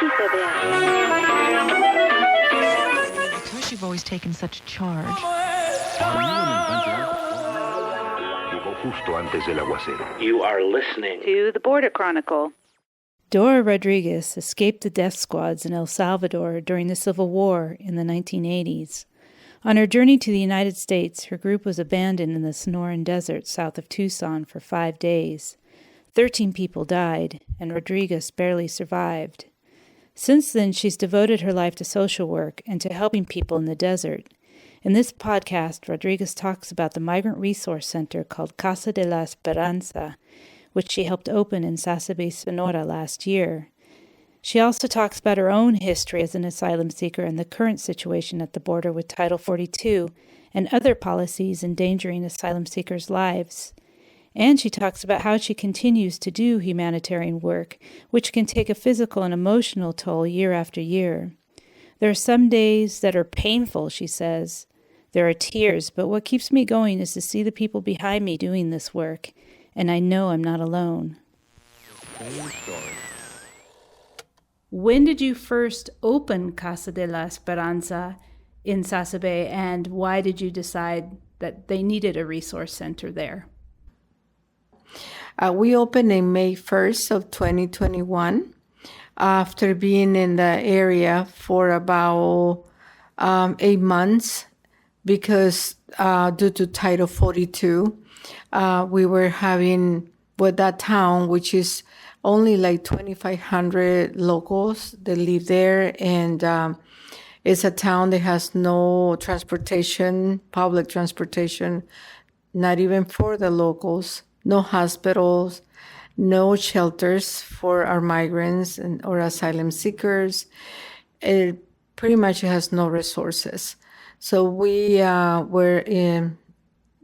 Because you've always taken such charge. You are listening to The Border Chronicle. Dora Rodriguez escaped the death squads in El Salvador during the Civil War in the 1980s. On her journey to the United States, her group was abandoned in the Sonoran Desert south of Tucson for 5 days. 13 people died, and Rodriguez barely survived. Since then, she's devoted her life to social work and to helping people in the desert. In this podcast, Rodriguez talks about the migrant resource center called Casa de la Esperanza, which she helped open in Sasabe, Sonora last year. She also talks about her own history as an asylum seeker and the current situation at the border with Title 42 and other policies endangering asylum seekers' lives. And she talks about how she continues to do humanitarian work, which can take a physical and emotional toll year after year. There are some days that are painful, she says. There are tears, but what keeps me going is to see the people behind me doing this work, and I know I'm not alone. When did you first open Casa de la Esperanza in Sasabe, and why did you decide that they needed a resource center there? We opened in May 1st of 2021 after being in the area for about 8 months because due to Title 42, we were having with that town, which is only like 2,500 locals that live there, and it's a town that has no transportation, public transportation, not even for the locals, no hospitals, no shelters for our migrants or asylum seekers. It pretty much has no resources. So we were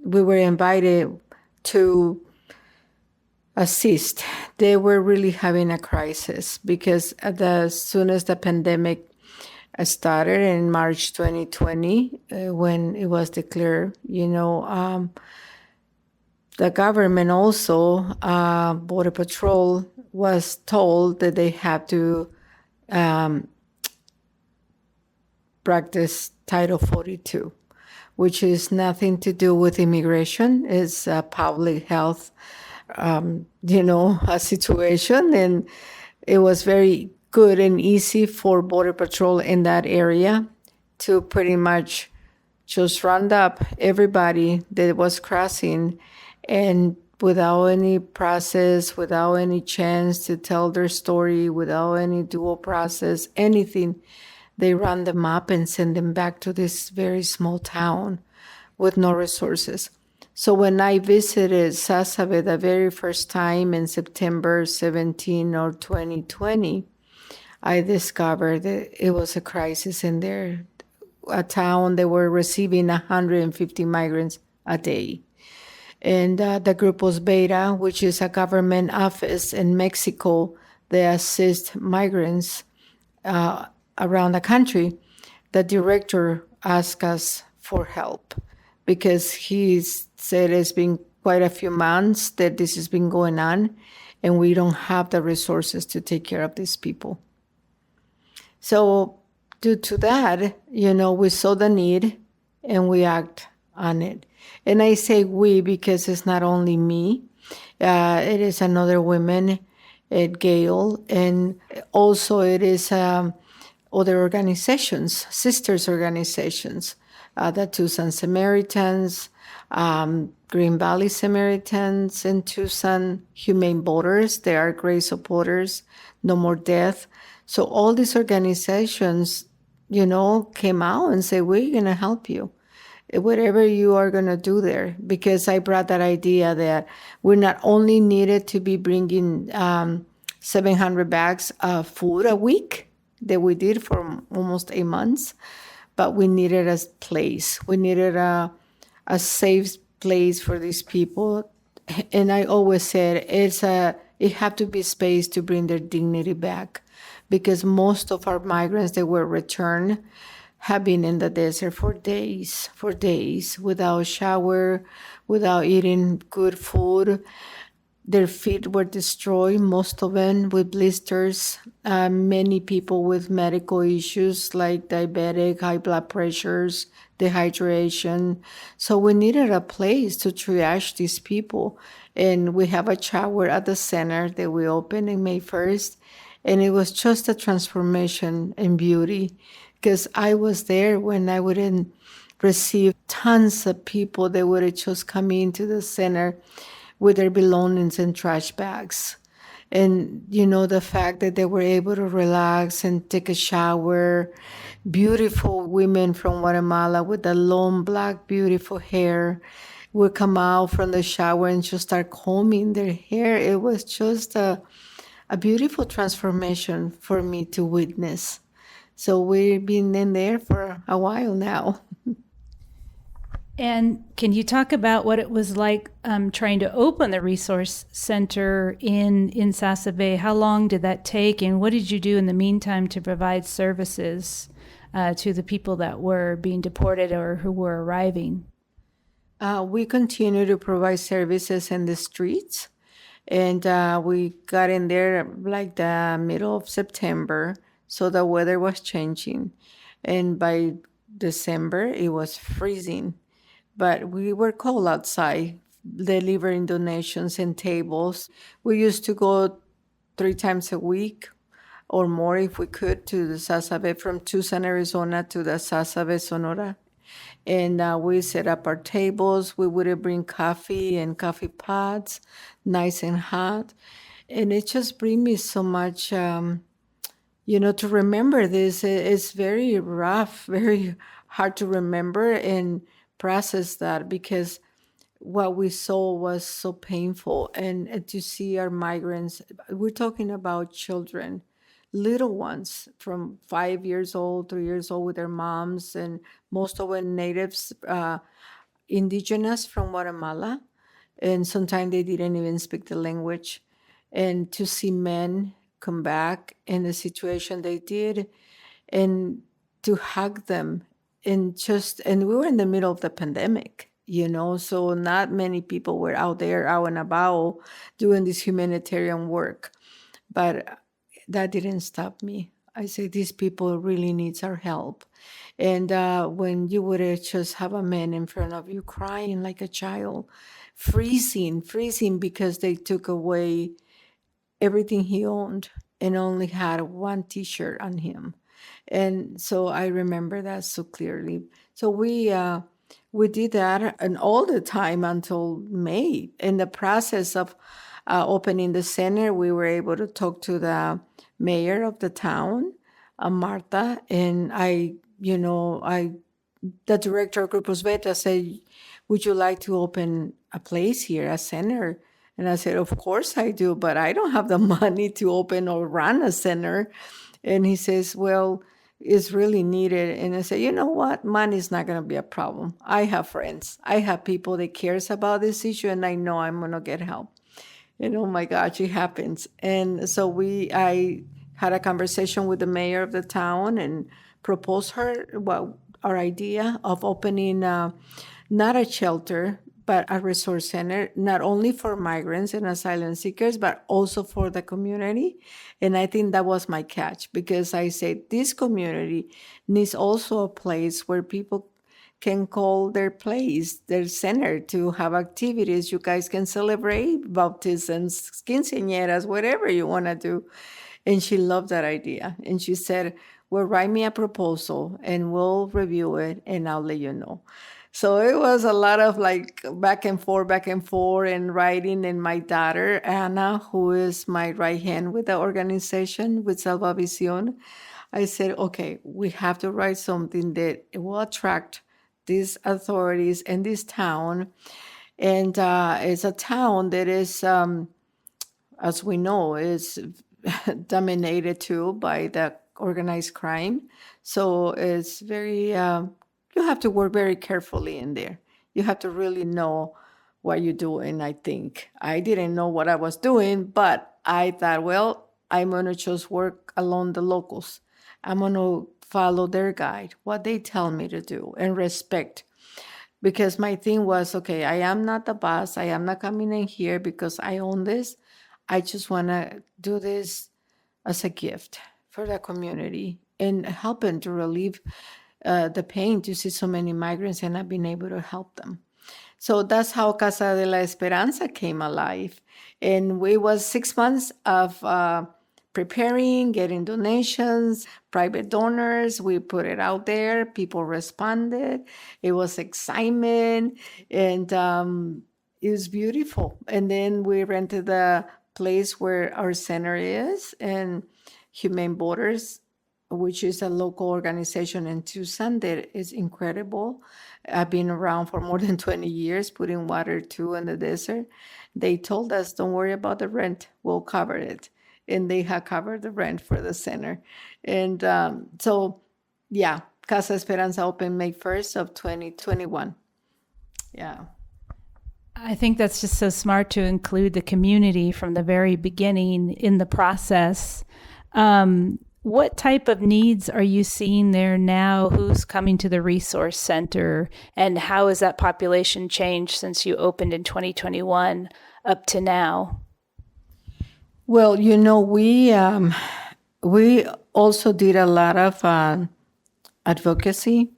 invited to assist. They were really having a crisis because as soon as the pandemic started in March 2020, when it was declared, the government also, Border Patrol, was told that they have to practice Title 42, which is nothing to do with immigration. It's public health, a situation. And it was very good and easy for Border Patrol in that area to pretty much just round up everybody that was crossing, and without any process, without any chance to tell their story, without any dual process, anything, they run them up and send them back to this very small town with no resources. So when I visited Sasabe the very first time in September 17 or 2020, I discovered that it was a crisis in there. A town that were receiving 150 migrants a day. And the group was Beta, which is a government office in Mexico that assists migrants around the country. The director asked us for help because he said it's been quite a few months that this has been going on, and we don't have the resources to take care of these people. So due to that, we saw the need and we act on it. And I say we because it's not only me. It is another woman at Gale, and also it is other organizations, sisters organizations, the Tucson Samaritans, Green Valley Samaritans, and Tucson Humane Voters. They are great supporters, No More Death. So all these organizations, came out and said, we're going to help you. Whatever you are going to do there, because I brought that idea that we not only needed to be bringing 700 bags of food a week that we did for almost 8 months, but we needed a place. We needed a safe place for these people. And I always said it had to be space to bring their dignity back, because most of our migrants that were returned have been in the desert for days, without shower, without eating good food. Their feet were destroyed, most of them with blisters. Many people with medical issues like diabetic, high blood pressures, dehydration. So we needed a place to triage these people. And we have a shower at the center that we opened in May 1st. And it was just a transformation and beauty because I was there when I wouldn't receive tons of people that would have just come into the center with their belongings in trash bags. And, the fact that they were able to relax and take a shower. Beautiful women from Guatemala with the long, black, beautiful hair would come out from the shower and just start combing their hair. It was just a beautiful transformation for me to witness. So we've been in there for a while now. And can you talk about what it was like trying to open the resource center in Sasabe? How long did that take, and what did you do in the meantime to provide services to the people that were being deported or who were arriving? We continue to provide services in the streets, and we got in there like the middle of September, so the weather was changing, and by December it was freezing. But we were called outside, delivering donations and tables. We used to go 3 times a week or more if we could to the Sasabe, from Tucson, Arizona to the Sasabe, Sonora. And we set up our tables. We would bring coffee and coffee pots, nice and hot. And it just brings me so much, to remember this. It's very rough, very hard to remember and process that because what we saw was so painful. And to see our migrants, we're talking about children, little ones from 5 years old, 3 years old with their moms, and most of them natives, indigenous from Guatemala. And sometimes they didn't even speak the language. And to see men come back in the situation they did and to hug them and we were in the middle of the pandemic, so not many people were out there, out and about doing this humanitarian work. But that didn't stop me. I say these people really needs our help. And when you would just have a man in front of you crying like a child, freezing because they took away everything he owned and only had one T-shirt on him. And so I remember that so clearly. So we did that and all the time until May. In the process of opening the center, we were able to talk to the mayor of the town, Martha, and the director of Grupos Beta said, "Would you like to open a place here, a center?" And I said, "Of course I do, but I don't have the money to open or run a center." And he says, "Well, it's really needed." And I said, "You know what? Money is not going to be a problem. I have friends. I have people that cares about this issue, and I know I'm going to get help." And oh my gosh, it happens. And so I had a conversation with the mayor of the town and proposed her our idea of opening not a shelter, but a resource center, not only for migrants and asylum seekers, but also for the community. And I think that was my catch because I said this community needs also a place where people can call their place, their center, to have activities. You guys can celebrate baptisms, quinceañeras, whatever you want to do. And she loved that idea. And she said, "Well, write me a proposal and we'll review it and I'll let you know." So it was a lot of like back and forth, and writing. And my daughter, Anna, who is my right hand with the organization, with Salva Visión, I said, "Okay, we have to write something that will attract these authorities in this town." And it's a town that is, as we know, is dominated too by the organized crime. So it's very, you have to work very carefully in there. You have to really know what you're doing, I think. I didn't know what I was doing, but I thought, well, I'm going to just work along the locals. I'm going to follow their guide, what they tell me to do, and respect because my thing was, okay, I am not the boss. I am not coming in here because I own this. I just want to do this as a gift for the community and helping to relieve the pain to see so many migrants and not being able to help them. So that's how Casa de la Esperanza came alive. And it was 6 months of preparing, getting donations, private donors. We put it out there. People responded. It was excitement. And it was beautiful. And then we rented the place where our center is, and Humane Borders, which is a local organization in Tucson that is incredible. I've been around for more than 20 years, putting water too in the desert. They told us, don't worry about the rent, we'll cover it. And they have covered the rent for the center. And so, yeah, Casa Esperanza opened May 1st of 2021. Yeah. I think that's just so smart to include the community from the very beginning in the process. What type of needs are you seeing there now? Who's coming to the resource center, and how has that population changed since you opened in 2021 up to now? Well, we also did a lot of advocacy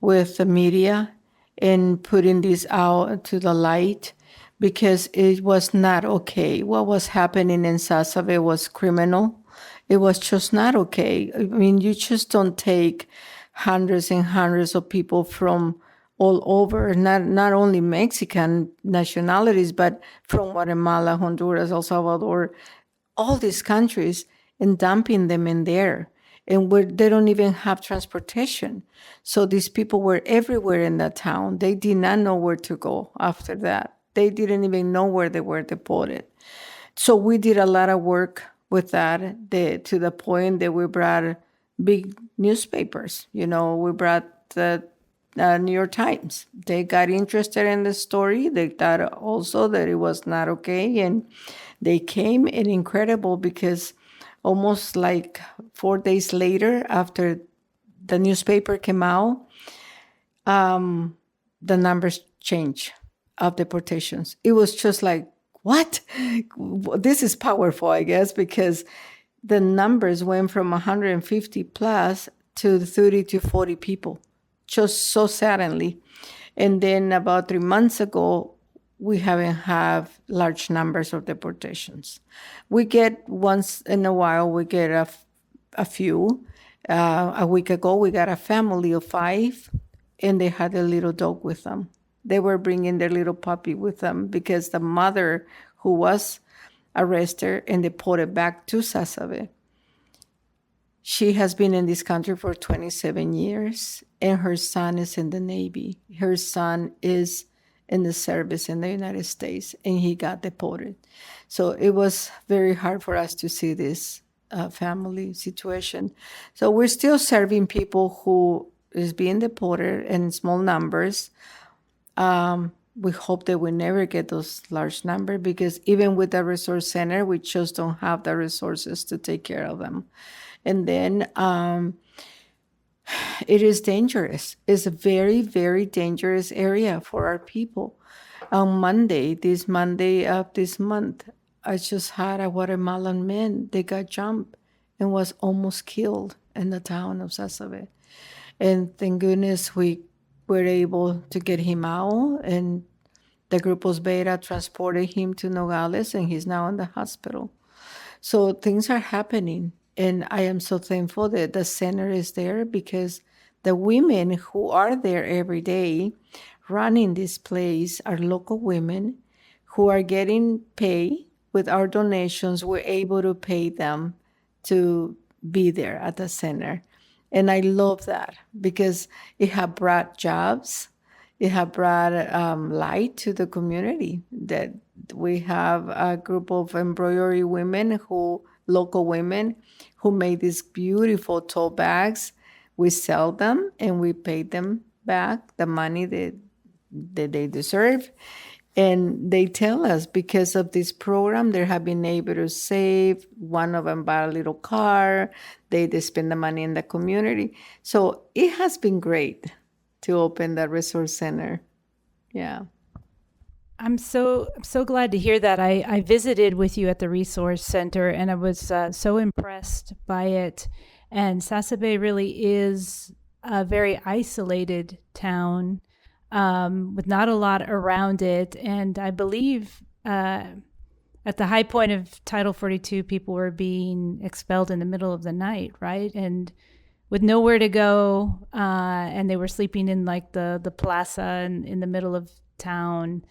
with the media and putting this out to the light, because it was not okay. What was happening in Sassave was criminal. It was just not okay. I mean, you just don't take hundreds and hundreds of people from all over, not only Mexican nationalities, but from Guatemala, Honduras, El Salvador, all these countries, and dumping them in there. And where they don't even have transportation. So these people were everywhere in that town. They did not know where to go after that. They didn't even know where they were deported. So we did a lot of work with that, to the point that we brought big newspapers. We brought the New York Times. They got interested in the story. They thought also that it was not okay. And they came, and incredible, because almost like 4 days later, after the newspaper came out, the numbers changed of deportations. It was just like, what? This is powerful, I guess, because the numbers went from 150 plus to 30 to 40 people, just so suddenly. And then about 3 months ago, we haven't have large numbers of deportations. We get once in a while, we get a few. A week ago, we got a family of 5, and they had a little dog with them. They were bringing their little puppy with them because the mother, who was arrested and deported back to Sassave, she has been in this country for 27 years, and her son is in the Navy. Her son is in the service in the United States, and he got deported. So it was very hard for us to see this family situation. So we're still serving people who is being deported in small numbers. We hope that we never get those large numbers, because even with the resource center, we just don't have the resources to take care of them. And then it is dangerous. It's a very, very dangerous area for our people. On this Monday of this month, I just had a Guatemalan man. They got jumped and was almost killed in the town of Sassave. And thank goodness we were able to get him out, and the Grupos Beta transported him to Nogales, and he's now in the hospital. So things are happening, and I am so thankful that the center is there, because the women who are there every day running this place are local women who are getting paid with our donations. We're able to pay them to be there at the center. And I love that, because it has brought jobs. It has brought light to the community. That we have a group of embroidery women, local women, who made these beautiful tote bags. We sell them, and we pay them back the money that they deserve. And they tell us, because of this program, they have been able to save. One of them bought a little car. They spend the money in the community. So it has been great to open the resource center. Yeah. I'm so glad to hear that. I visited with you at the resource center, and I was so impressed by it. And Sasabe really is a very isolated town with not a lot around it. And I believe at the high point of Title 42, people were being expelled in the middle of the night, right? And with nowhere to go, and they were sleeping in like the plaza in the middle of town.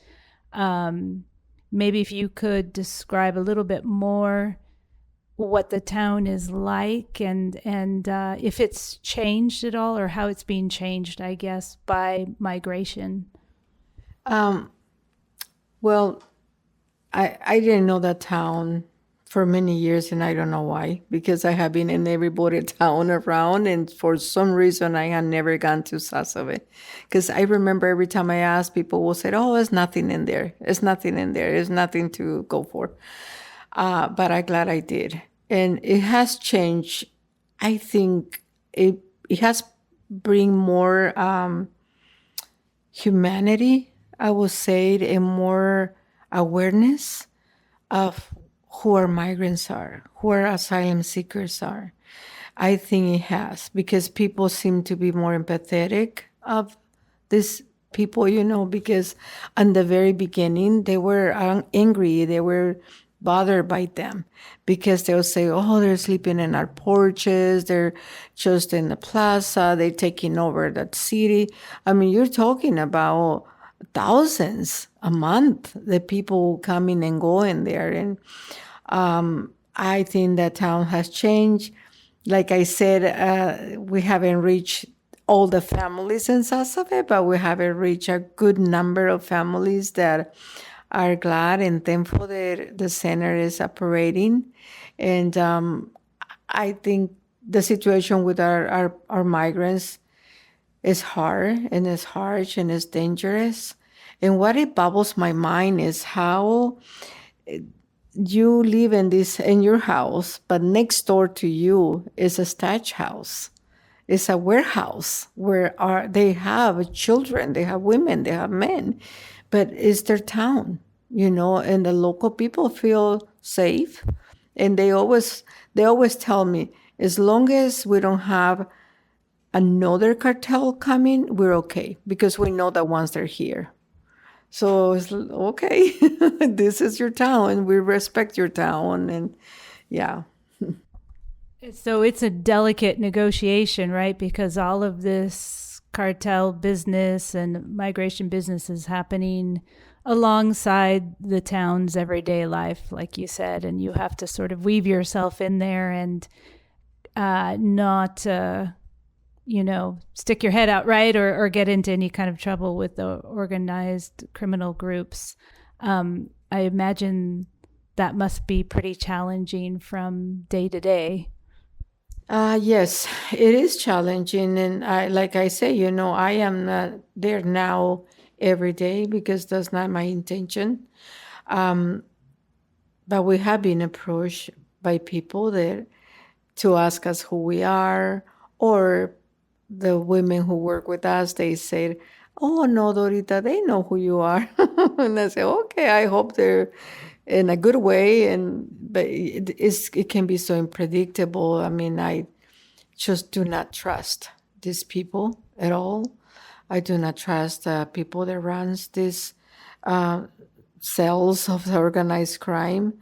Maybe if you could describe a little bit more what the town is like, and if it's changed at all, or how it's being changed, I guess, by migration. Well, I didn't know that town for many years, and I don't know why, because I have been in every border town around, and for some reason I had never gone to Sasabe. Because I remember every time I asked, people will say, oh, there's nothing in there. There's nothing in there. There's nothing to go for. But I'm glad I did. And it has changed. I think it has bring more humanity, I would say, and more awareness of who our migrants are, who our asylum seekers are. I think it has, because people seem to be more empathetic of these people, because in the very beginning, they were angry, they were bothered by them, because they'll say, oh, they're sleeping in our porches, they're just in the plaza, they're taking over that city. I mean, you're talking about thousands a month, the people coming and going there. And I think that town has changed. Like I said, we haven't reached all the families in Sasabe, but we haven't reached a good number of families that are glad and thankful that the center is operating. And I think the situation with our migrants is hard, and it's harsh, and it's dangerous. And what it bubbles my mind is how you live in your house, but next door to you is a stash house. It's a warehouse where they have children, they have women, they have men, but it's their town, and the local people feel safe. And they always tell me, as long as we don't have another cartel coming, we're okay, because we know that once they're here. So it's okay, this is your town, we respect your town, and yeah. So it's a delicate negotiation, right? Because all of this cartel business and migration business is happening alongside the town's everyday life, like you said, and you have to sort of weave yourself in there and not stick your head out, right? Or get into any kind of trouble with the organized criminal groups. I imagine that must be pretty challenging from day to day. Yes, it is challenging. And like I say, I am not there now every day, because that's not my intention. But we have been approached by people there to ask us who we are, or the women who work with us, they said, oh, no, Dorita, they know who you are. And I say, okay, I hope they're in a good way. But it can be so unpredictable. I mean, I just do not trust these people at all. I do not trust people that runs these cells of organized crime.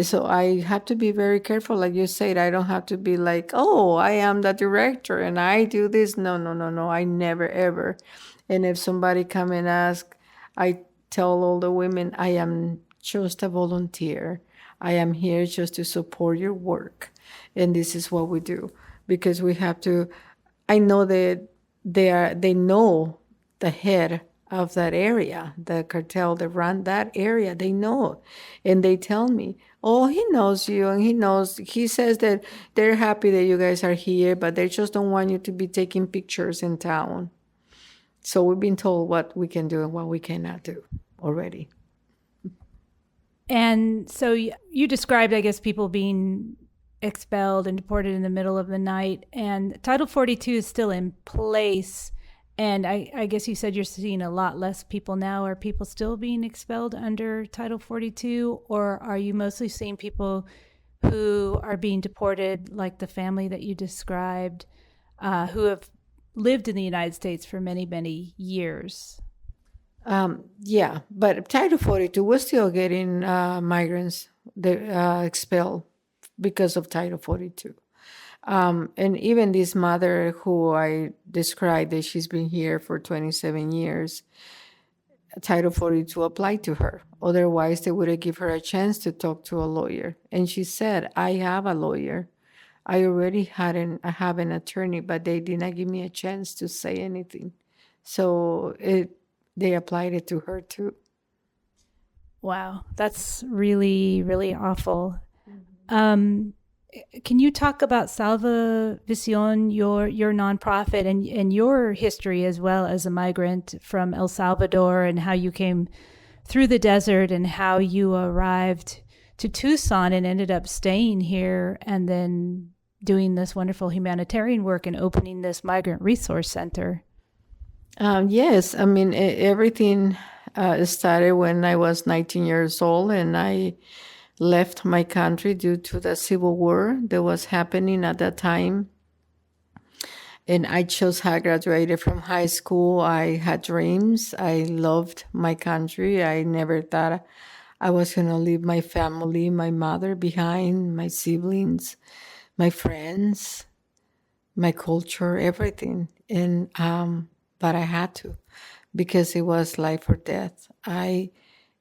So I have to be very careful. Like you said, I don't have to be like, oh, I am the director and I do this. No, no, no, no. I never, ever. And if somebody come and ask, I tell all the women, I am just a volunteer. I am here just to support your work. And this is what we do. Because we have to, I know that they know the head of that area, the cartel that run that area, they know. And they tell me, oh, he knows you, and he says that they're happy that you guys are here, but they just don't want you to be taking pictures in town. So we've been told what we can do and what we cannot do already. And so you described, I guess, people being expelled and deported in the middle of the night, and Title 42 is still in place. And I guess you said you're seeing a lot less people now. Are people still being expelled under Title 42? Or are you mostly seeing people who are being deported, like the family that you described, who have lived in the United States for many, many years? Yeah, but Title 42, we're still getting migrants expelled because of Title 42. And even this mother who I described that she's been here for 27 years, Title 42 applied to her. Otherwise, they would have given her a chance to talk to a lawyer. And she said, I have a lawyer. I I have an attorney, but they did not give me a chance to say anything. So they applied it to her too. Wow, that's really, really awful. Um, can you talk about Salva Visión, your nonprofit, and your history as well as a migrant from El Salvador, and how you came through the desert and how you arrived to Tucson and ended up staying here and then doing this wonderful humanitarian work and opening this migrant resource center? Yes, I mean, everything started when I was 19 years old and I left my country due to the civil war that was happening at that time. And I just had graduated from high school. I had dreams. I loved my country. I never thought I was going to leave my family, my mother behind, my siblings, my friends, my culture, everything. And but I had to, because it was life or death.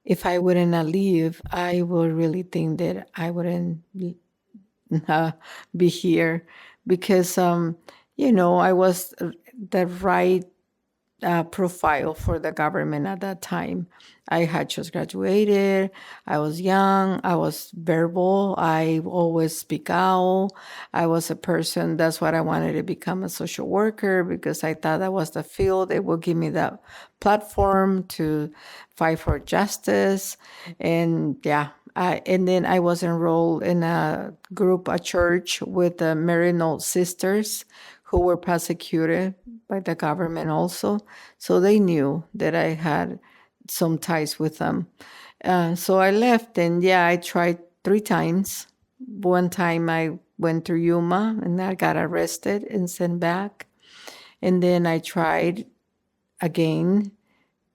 If I wouldn't leave, I would really think that I wouldn't be here, because I was the right profile for the government at that time. I had just graduated. I was young. I was verbal. I always speak out. I was a person. That's what I wanted to become, a social worker, because I thought that was the field. It would give me that platform to fight for justice. And yeah, and then I was enrolled in a church with the Maryknoll sisters who were persecuted by the government also. So they knew that I had some ties with them. So I left, and yeah, I tried 3 times. One time I went to Yuma and I got arrested and sent back. And then I tried again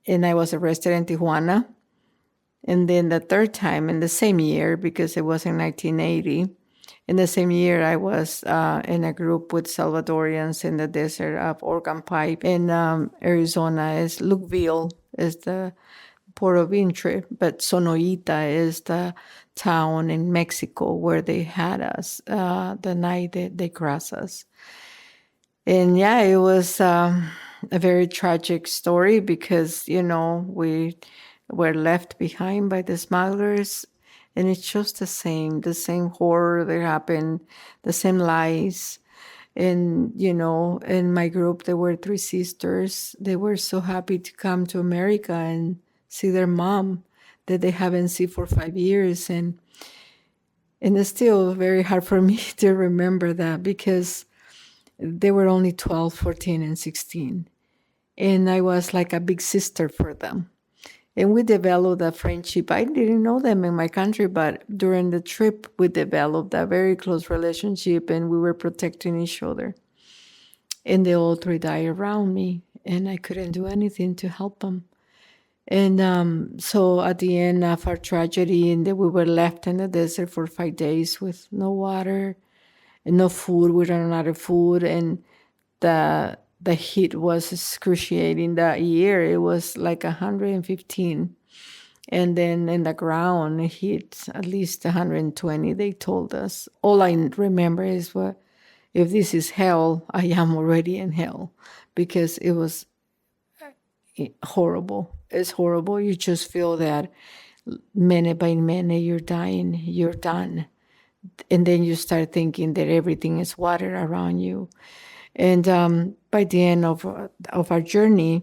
and I was arrested in Tijuana. And then the third time in the same year, because it was in 1980, in the same year, I was in a group with Salvadorians in the desert of Organ Pipe. In Arizona, is Lukeville is the port of entry, but Sonoita is the town in Mexico where they had us the night that they crossed us. And yeah, it was a very tragic story because, we were left behind by the smugglers. And it's just the same horror that happened, the same lies. And, in my group, there were 3 sisters. They were so happy to come to America and see their mom that they haven't seen for 5 years. And it's still very hard for me to remember that, because they were only 12, 14, and 16. And I was like a big sister for them. And we developed a friendship. I didn't know them in my country, but during the trip, we developed a very close relationship, and we were protecting each other. And they all 3 died around me, and I couldn't do anything to help them. And so at the end of our tragedy, and then we were left in the desert for 5 days with no water and no food. We ran out of food, and the heat was excruciating that year. It was like 115. And then in the ground, it hit at least 120, they told us. All I remember is, if this is hell, I am already in hell, because it was horrible. It's horrible. You just feel that minute by minute, you're dying, you're done. And then you start thinking that everything is water around you. And by the end of our journey,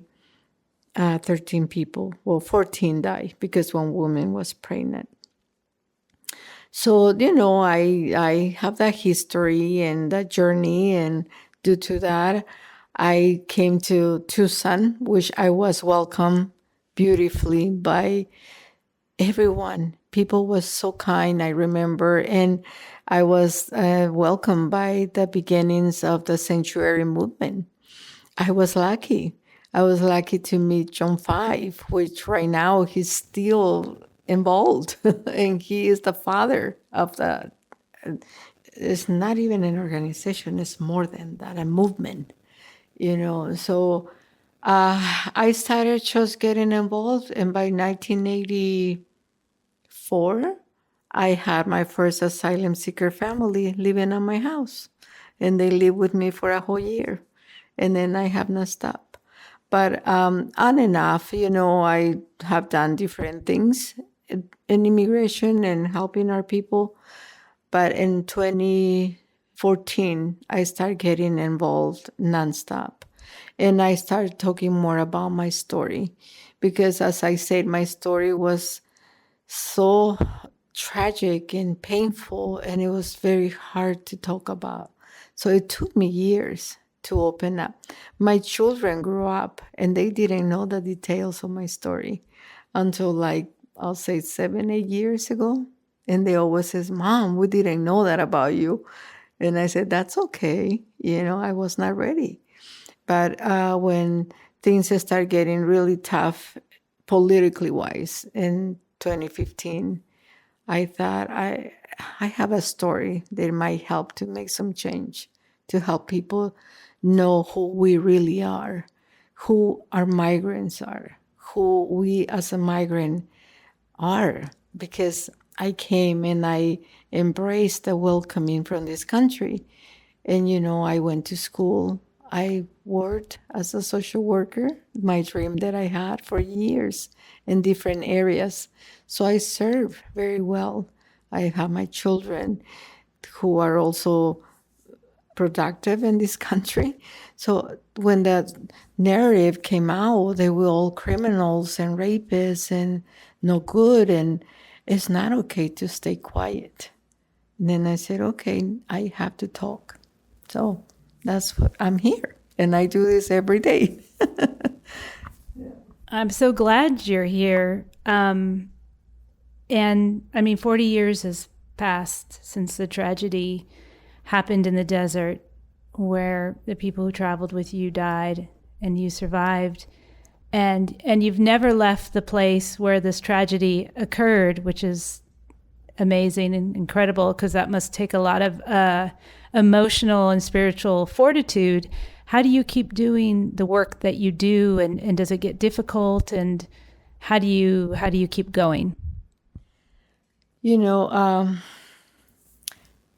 13 people, 14 died because one woman was pregnant. So, I have that history and that journey. And due to that, I came to Tucson, which I was welcomed beautifully by everyone. People was so kind, I remember, and I was welcomed by the beginnings of the sanctuary movement. I was lucky. I was lucky to meet John Five, which right now he's still involved, and he is the father of the. It's not even an organization; it's more than that, a movement. So I started just getting involved, and by 1984, I had my first asylum seeker family living at my house, and they lived with me for a whole year, and then I have not stopped. But on and off, I have done different things in immigration and helping our people. But in 2014, I started getting involved nonstop. And I started talking more about my story because, as I said, my story was so tragic and painful, and it was very hard to talk about. So it took me years to open up. My children grew up and they didn't know the details of my story until, like, I'll say 7, 8 years ago. And they always says, "Mom, we didn't know that about you." And I said, "That's okay. I was not ready." But when things start getting really tough, politically wise, in 2015, I thought I have a story that might help to make some change, to help people know who we really are, who our migrants are, who we as a migrant are. Because I came and I embraced the welcoming from this country. And, I went to school. I worked as a social worker, my dream that I had for years in different areas. So I serve very well. I have my children who are also productive in this country. So when that narrative came out, they were all criminals and rapists and no good, and it's not okay to stay quiet. And then I said, okay, I have to talk. So that's what I'm here. And I do this every day. I'm so glad you're here. And I mean, 40 years has passed since the tragedy happened in the desert where the people who traveled with you died and you survived. And you've never left the place where this tragedy occurred, which is amazing and incredible, because that must take a lot of emotional and spiritual fortitude. How do you keep doing the work that you do, and does it get difficult, and how do you keep going?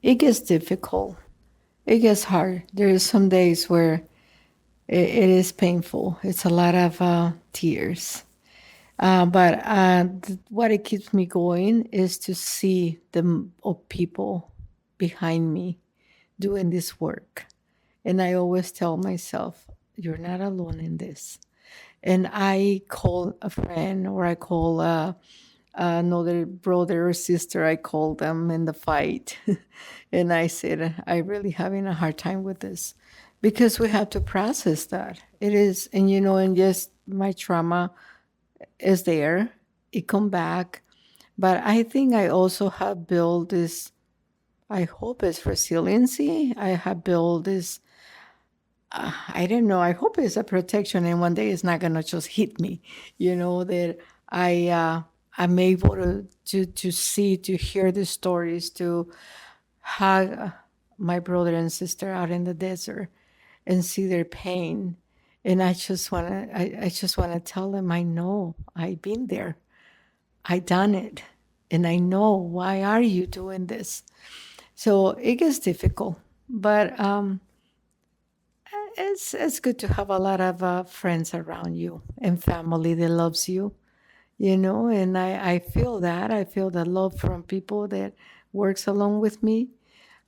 It gets difficult. It gets hard. There is some days where it is painful. It's a lot of tears. But what it keeps me going is to see the people behind me doing this work. And I always tell myself, you're not alone in this. And I call a friend, or I call another brother or sister. I call them in the fight. And I said, I'm really having a hard time with this, because we have to process that. It is, and and yes, my trauma is there. It come back. But I think I also have built this, I hope it's resiliency. I have built this, I don't know, I hope it's a protection, and one day it's not going to just hit me, that I'm able to see, to hear the stories, to hug my brother and sister out in the desert and see their pain. And I just want to tell them, I know, I've been there. I done it. And I know, why are you doing this? So it gets difficult, but it's good to have a lot of friends around you and family that loves you, and I feel that. I feel the love from people that works along with me.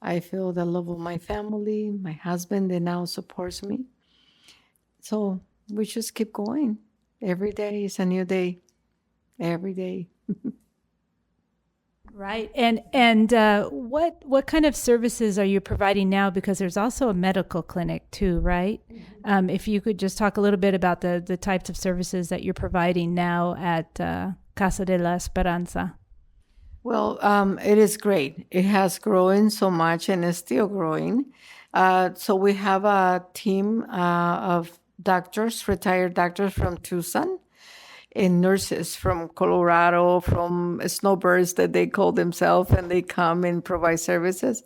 I feel the love of my family, my husband that now supports me. So we just keep going. Every day is a new day. Every day. Right. And what kind of services are you providing now? Because there's also a medical clinic too, right? If you could just talk a little bit about the types of services that you're providing now at Casa de la Esperanza. Well, it is great. It has grown so much and is still growing. So we have a team of doctors, retired doctors from Tucson, and nurses from Colorado, from snowbirds that they call themselves, and they come and provide services.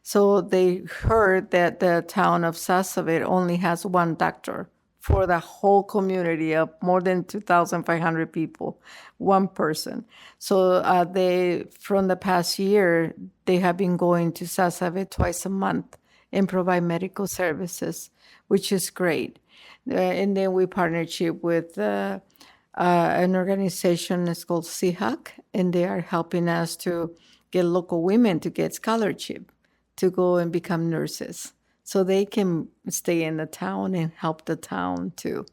So they heard that the town of Sassaville only has one doctor for the whole community of more than 2,500 people, one person. So they, from the past year, they have been going to Sassaville twice a month and provide medical services, which is great. And then we partnership with an organization that's called CHAC, and they are helping us to get local women to get scholarship to go and become nurses so they can stay in the town and help the town too.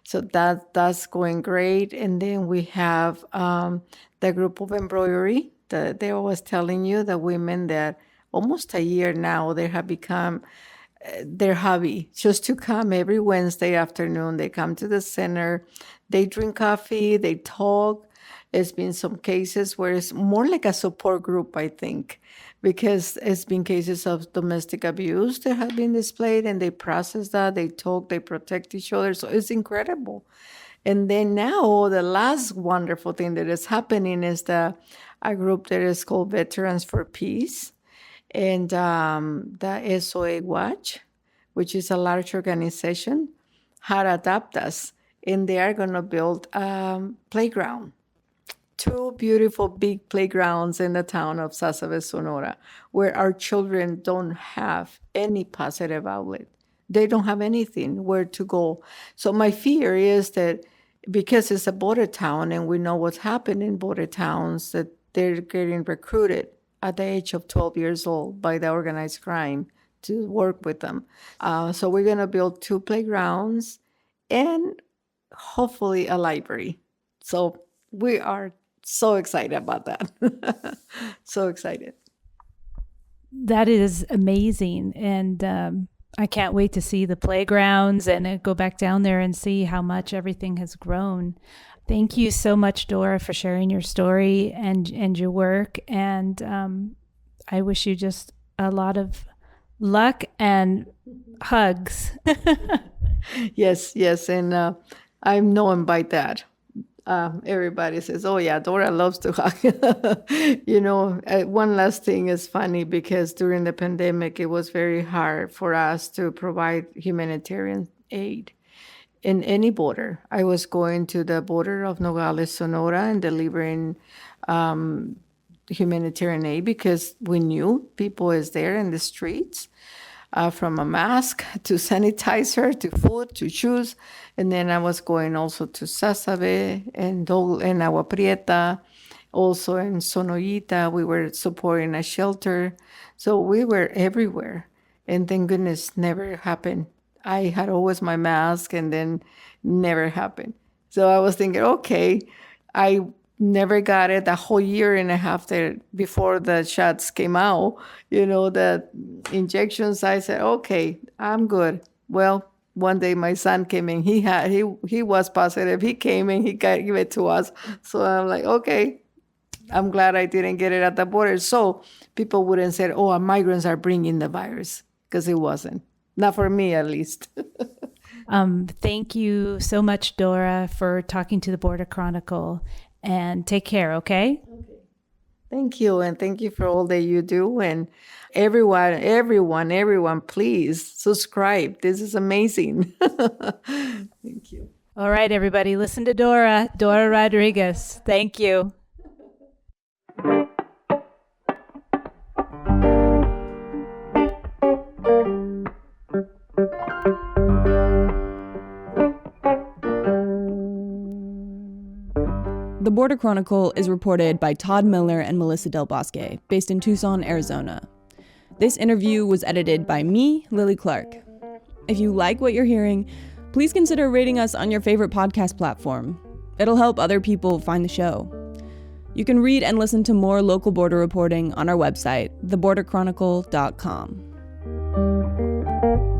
So that's going great. And then we have the group of embroidery that they was telling you, the women that almost a year now, they have become their hobby, just to come every Wednesday afternoon. They come to the center, they drink coffee, they talk. There's been some cases where it's more like a support group, I think, because it's been cases of domestic abuse that have been displayed, and they process that, they talk, they protect each other. So it's incredible. And then now the last wonderful thing that is happening is a group that is called Veterans for Peace, and the SOA Watch, which is a large organization, had adopted us, and they are going to build a playground. 2 beautiful big playgrounds in the town of Sassaville, Sonora, where our children don't have any positive outlet. They don't have anything where to go. So my fear is that because it's a border town and we know what's happened in border towns, that they're getting recruited at the age of 12 years old by the organized crime to work with them. So we're going to build 2 playgrounds and hopefully a library. So we are so excited about that. So excited. That is amazing. And I can't wait to see the playgrounds and go back down there and see how much everything has grown. Thank you so much, Dora, for sharing your story and your work. And I wish you just a lot of luck and hugs. Yes. And I'm known by that. Everybody says, oh yeah, Dora loves to hug. One last thing is funny, because during the pandemic, it was very hard for us to provide humanitarian aid in any border. I was going to the border of Nogales, Sonora, and delivering humanitarian aid, because we knew people is there in the streets, from a mask to sanitizer to food to shoes. And then I was going also to Sassaville and Agua Prieta, also in Sonoyita. We were supporting a shelter. So we were everywhere. And thank goodness, never happened. I had always my mask, and then never happened. So I was thinking, okay, I never got it the whole year and a half there before the shots came out, the injections. I said, okay, I'm good. Well, one day my son came in, he was positive. He came and he gave it to us. So I'm like, okay, I'm glad I didn't get it at the border. So people wouldn't say, oh, migrants are bringing the virus, because it wasn't. Not for me, at least. Thank you so much, Dora, for talking to the Border Chronicle. And take care, okay? Thank you. And thank you for all that you do. And everyone, please subscribe. This is amazing. Thank you. All right, everybody, listen to Dora Rodriguez. Thank you. The Border Chronicle is reported by Todd Miller and Melissa Del Bosque, based in Tucson, Arizona. This interview was edited by me, Lily Clark. If you like what you're hearing, please consider rating us on your favorite podcast platform. It'll help other people find the show. You can read and listen to more local border reporting on our website, theborderchronicle.com.